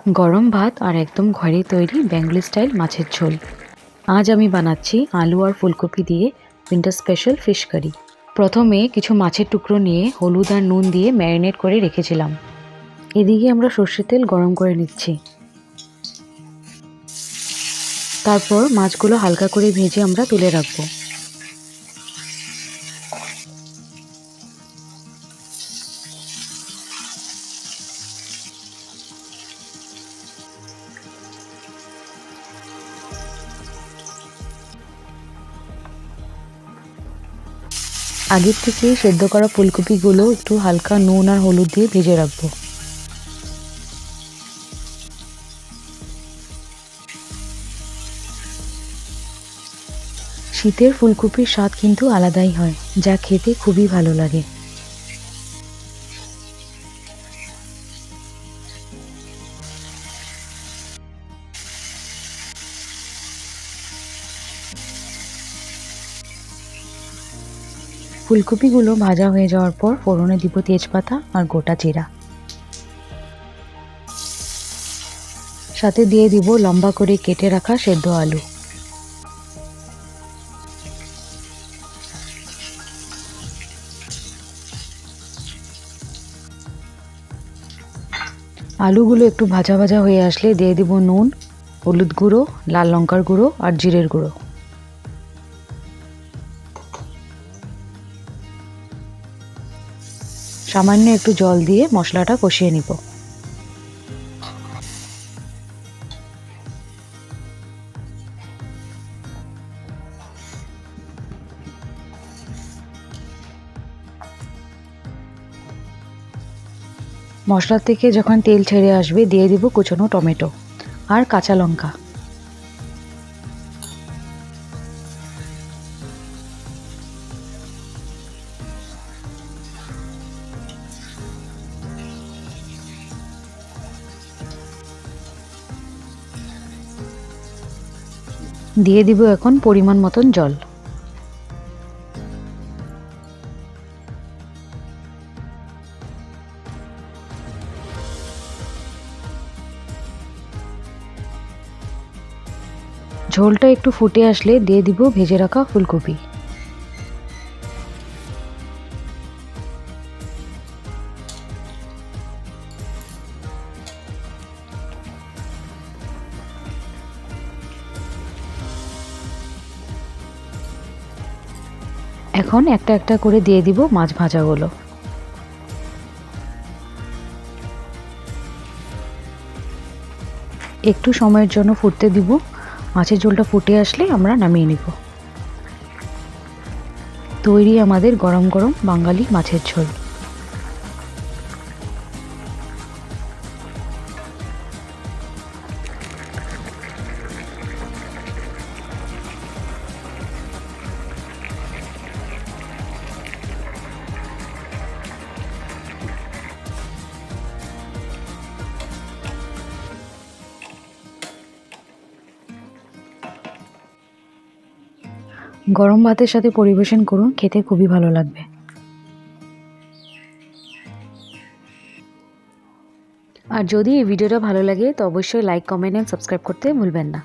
গরম ভাত আর একদম ঘরে তৈরি বেঙ্গলি স্টাইল মাছের ঝোল। আজ আমি বানাচ্ছি আলু আর ফুলকপি দিয়ে উইন্টার স্পেশাল ফিশ কারি। প্রথমে কিছু মাছের টুকরো নিয়ে হলুদ আর নুন দিয়ে ম্যারিনেট করে রেখেছিলাম। এদিকে আমরা সর্ষের তেল গরম করে নিচ্ছি। তারপর মাছগুলো হালকা করে ভেজে আমরা তুলে রাখবো। আগের থেকে সেদ্ধ করা ফুলকপিগুলো একটু হালকা নুন আর হলুদ দিয়ে ভেজে রাখবো। শীতের ফুলকপির স্বাদ কিন্তু আলাদাই হয়, যা খেতে খুবই ভালো লাগে। ফুলকপিগুলো ভাজা হয়ে যাওয়ার পর ফোড়নে দিব তেজপাতা আর গোটা জিরা, সাথে দিয়ে দিব লম্বা করে কেটে রাখা সেদ্ধ আলু। আলুগুলো একটু ভাজা ভাজা হয়ে আসলে দিয়ে দিব নুন, হলুদ গুঁড়ো, লাল লঙ্কার গুঁড়ো আর জিরের গুঁড়ো। সামান্য একটু জল দিয়ে মশলাটা কষিয়ে নিব। মশলা থেকে যখন তেল ছেড়ে আসবে দিয়ে দিব কুচনো টমেটো আর কাঁচা লঙ্কা। দিয়ে দিব এখন পরিমাণ মতন জল। ঝোলটা একটু ফুটে আসলে দিয়ে দিব ভেজে রাখা ফুলকপি। এখন একটা একটা করে দিয়ে দিব মাছ ভাজাগুলো। একটু সময়ের জন্য ফুটতে দিব। মাছের ঝোলটা ফুটে আসলে আমরা নামিয়ে নিব। তৈরি আমাদের গরম গরম বাঙালি মাছের ঝোল। গরম ভাতের সাথে পরিবেশন করুন, খেতে খুবই ভালো লাগবে। আর যদি এই ভিডিওটা ভালো লাগে তো অবশ্যই লাইক, কমেন্ট এন্ড সাবস্ক্রাইব করতে ভুলবেন না।